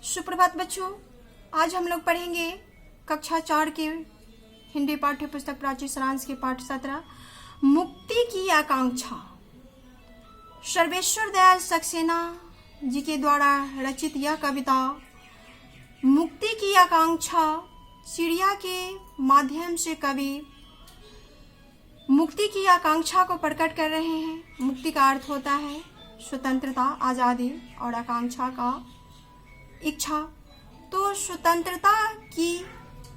सुप्रभात बच्चों, आज हम लोग पढ़ेंगे कक्षा 4 के हिंदी पाठ्य पुस्तक प्राची सारांश के पाठ 17 मुक्ति की आकांक्षा। सर्वेश्वर दयाल सक्सेना जी के द्वारा रचित यह कविता मुक्ति की आकांक्षा चिड़िया के माध्यम से कवि मुक्ति की आकांक्षा को प्रकट कर रहे हैं। मुक्ति का अर्थ होता है स्वतंत्रता, आज़ादी, और आकांक्षा का इच्छा। तो स्वतंत्रता की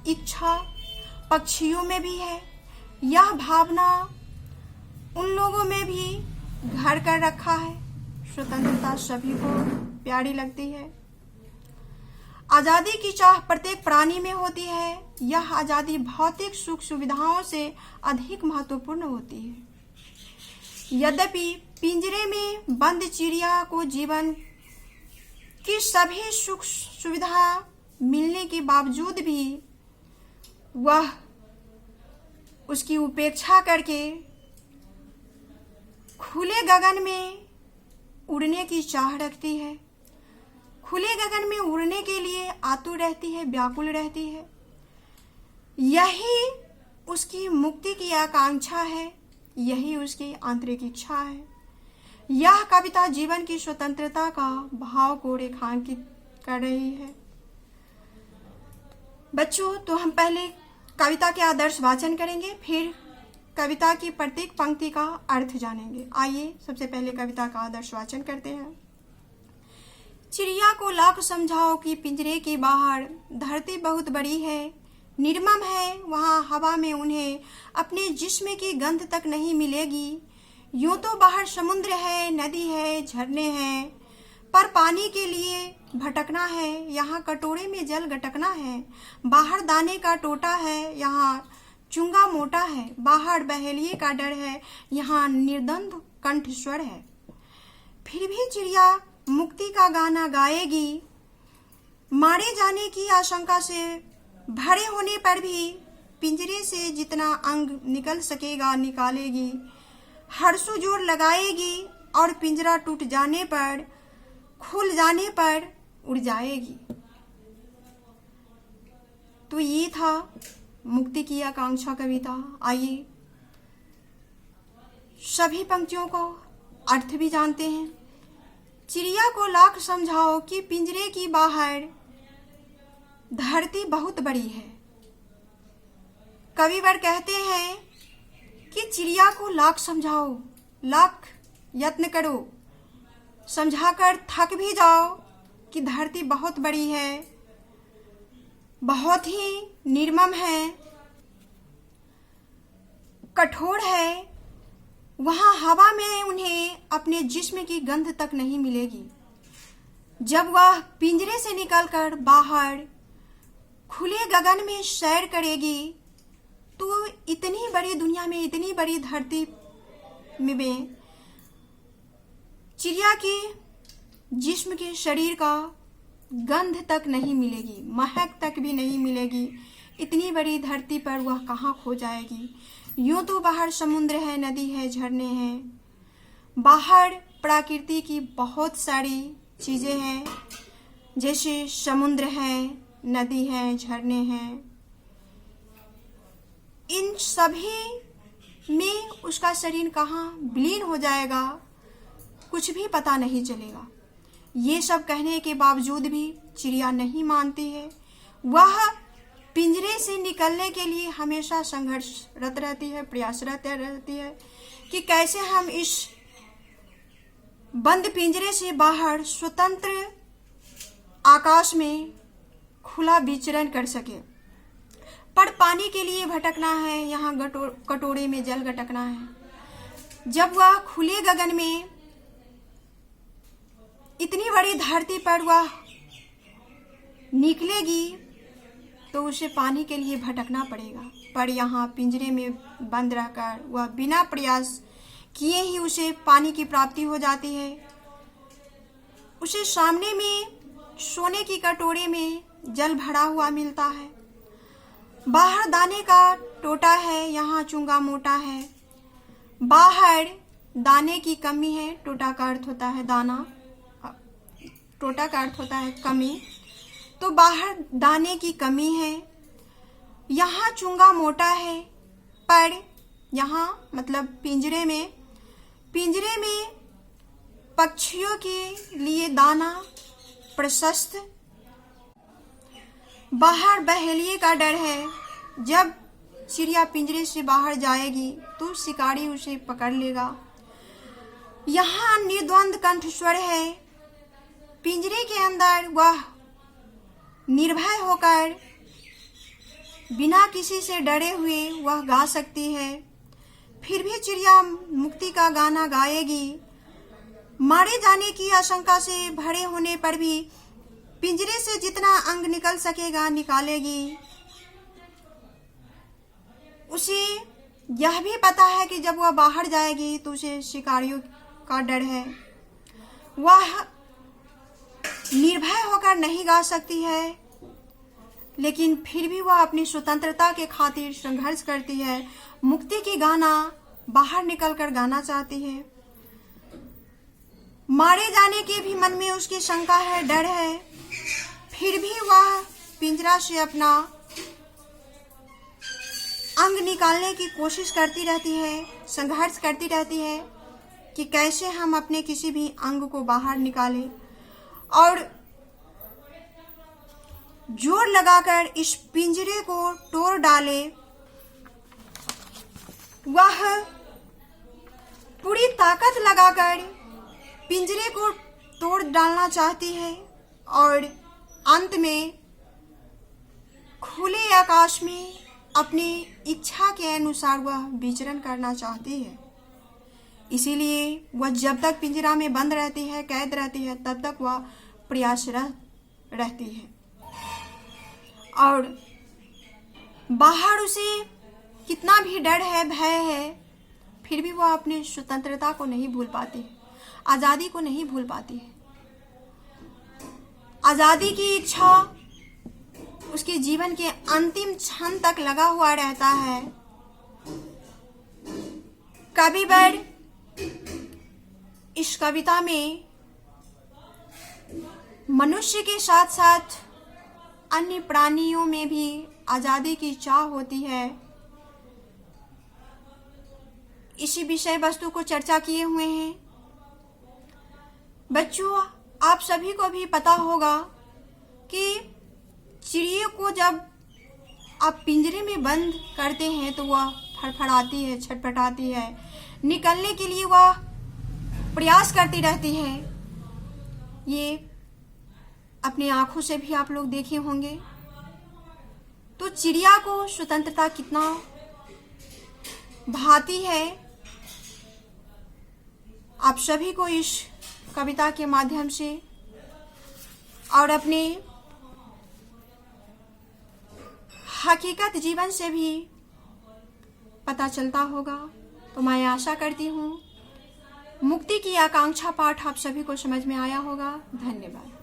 इच्छा पक्षियों में भी है। यह भावना उन लोगों में भी घर कर रखा है। स्वतंत्रता सभी को प्यारी लगती है। आज़ादी की चाह प्रत्येक प्राणी में होती है। यह आज़ादी भौतिक सुख सुविधाओं से अधिक महत्वपूर्ण होती है। यद्यपि पिंजरे में बंद चिड़िया को जीवन की सभी सुख सुविधा मिलने के बावजूद भी वह उसकी उपेक्षा करके खुले गगन में उड़ने की चाह रखती है। खुले गगन में उड़ने के लिए आतुर रहती है, व्याकुल रहती है। यही उसकी मुक्ति की आकांक्षा है, यही उसकी आंतरिक इच्छा है। यह कविता जीवन की स्वतंत्रता का भाव को रेखांकित कर रही है। बच्चों, तो हम पहले कविता के आदर्श वाचन करेंगे, फिर कविता की प्रत्येक पंक्ति का अर्थ जानेंगे। आइए सबसे पहले कविता का आदर्श वाचन करते हैं। चिड़िया को लाख समझाओ कि पिंजरे के बाहर धरती बहुत बड़ी है, निर्मम है, वहाँ हवा में उन्हें अपने जिस्म की गंध तक नहीं मिलेगी। यूं तो बाहर समुद्र है, नदी है, झरने हैं, पर पानी के लिए भटकना है। यहाँ कटोरे में जल गटकना है। बाहर दाने का टोटा है, यहाँ चुंगा मोटा है। बाहर बहेलिए का डर है, यहाँ निर्द्वंद कंठ स्वर है। फिर भी चिड़िया मुक्ति का गाना गाएगी। मारे जाने की आशंका से भरे होने पर भी पिंजरे से जितना अंग निकल सकेगा निकालेगी। हर्षो जोर लगाएगी और पिंजरा टूट जाने पर, खुल जाने पर उड़ जाएगी। तो ये था मुक्ति की आकांक्षा कविता। आइए सभी पंक्तियों को अर्थ भी जानते हैं। चिड़िया को लाख समझाओ कि पिंजरे की बाहर धरती बहुत बड़ी है। कविवर कहते हैं कि चिड़िया को लाख समझाओ, लाख यत्न करो, समझाकर थक भी जाओ कि धरती बहुत बड़ी है, बहुत ही निर्मम है, कठोर है। वहाँ हवा में उन्हें अपने जिस्म की गंध तक नहीं मिलेगी। जब वह पिंजरे से निकलकर बाहर खुले गगन में सैर करेगी तो इतनी बड़ी दुनिया में, इतनी बड़ी धरती में चिड़िया के जिस्म के शरीर का गंध तक नहीं मिलेगी, महक तक भी नहीं मिलेगी। इतनी बड़ी धरती पर वह कहाँ खो जाएगी। यूं तो बाहर समुद्र है, नदी है, झरने हैं। बाहर प्रकृति की बहुत सारी चीजें हैं, जैसे समुद्र है, नदी है, झरने हैं। इन सभी में उसका शरीर कहाँ विलीन हो जाएगा कुछ भी पता नहीं चलेगा। ये सब कहने के बावजूद भी चिड़िया नहीं मानती है। वह पिंजरे से निकलने के लिए हमेशा संघर्षरत रहती है, प्रयासरत रहती है कि कैसे हम इस बंद पिंजरे से बाहर स्वतंत्र आकाश में खुला विचरण कर सके। पर पानी के लिए भटकना है, यहाँ कटोरे में जल गटकना है। जब वह खुले गगन में इतनी बड़ी धरती पर वह निकलेगी तो उसे पानी के लिए भटकना पड़ेगा। पर यहाँ पिंजरे में बंद रहकर वह बिना प्रयास किए ही उसे पानी की प्राप्ति हो जाती है। उसे सामने में सोने की कटोरे में जल भरा हुआ मिलता है। बाहर दाने का टोटा है, यहाँ चुंगा मोटा है। बाहर दाने की कमी है, टोटा का अर्थ होता है दाना, टोटा का अर्थ होता है कमी। तो बाहर दाने की कमी है। यहाँ चुंगा मोटा है, पर यहाँ मतलब पिंजरे में पक्षियों के लिए दाना प्रशस्त। बाहर बहेलिए का डर है, जब चिड़िया पिंजरे से बाहर जाएगी तो शिकारी उसे पकड़ लेगा। यहाँ निर्द्वंद कंठस्वर है, पिंजरे के अंदर वह निर्भय होकर बिना किसी से डरे हुए वह गा सकती है। फिर भी चिड़िया मुक्ति का गाना गाएगी। मारे जाने की आशंका से भरे होने पर भी पिंजरे से जितना अंग निकल सकेगा निकालेगी। उसे यह भी पता है कि जब वह बाहर जाएगी तो उसे शिकारियों का डर है। वह निर्भय होकर नहीं गा सकती है, लेकिन फिर भी वह अपनी स्वतंत्रता के खातिर संघर्ष करती है। मुक्ति की गाना बाहर निकलकर गाना चाहती है। मारे जाने के भी मन में उसकी शंका है, डर है, फिर भी वह पिंजरा से अपना अंग निकालने की कोशिश करती रहती है, संघर्ष करती रहती है कि कैसे हम अपने किसी भी अंग को बाहर निकालें और जोर लगाकर इस पिंजरे को तोड़ डाले। वह पूरी ताकत लगाकर पिंजरे को तोड़ डालना चाहती है और अंत में खुले आकाश में अपनी इच्छा के अनुसार वह विचरण करना चाहती है। इसीलिए वह जब तक पिंजरा में बंद रहती है, कैद रहती है, तब तक वह प्रयासरत रहती है और बाहर उसे कितना भी डर है, भय है, फिर भी वह अपनी स्वतंत्रता को नहीं भूल पाती है, आज़ादी को नहीं भूल पाती है। आज़ादी की इच्छा उसके जीवन के अंतिम क्षण तक लगा हुआ रहता है। कविवर इस कविता में मनुष्य के साथ साथ अन्य प्राणियों में भी आज़ादी की चाह होती है, इसी विषय वस्तु को चर्चा किए हुए हैं। बच्चों, आप सभी को भी पता होगा कि चिड़िया को जब आप पिंजरे में बंद करते हैं तो वह फड़फड़ाती है, छटपटाती है, निकलने के लिए वह प्रयास करती रहती है। ये अपनी आंखों से भी आप लोग देखे होंगे। तो चिड़िया को स्वतंत्रता कितना भाती है, आप सभी को इस कविता के माध्यम से और अपने हकीकत जीवन से भी पता चलता होगा। तो मैं आशा करती हूँ मुक्ति की आकांक्षा पाठ आप सभी को समझ में आया होगा। धन्यवाद।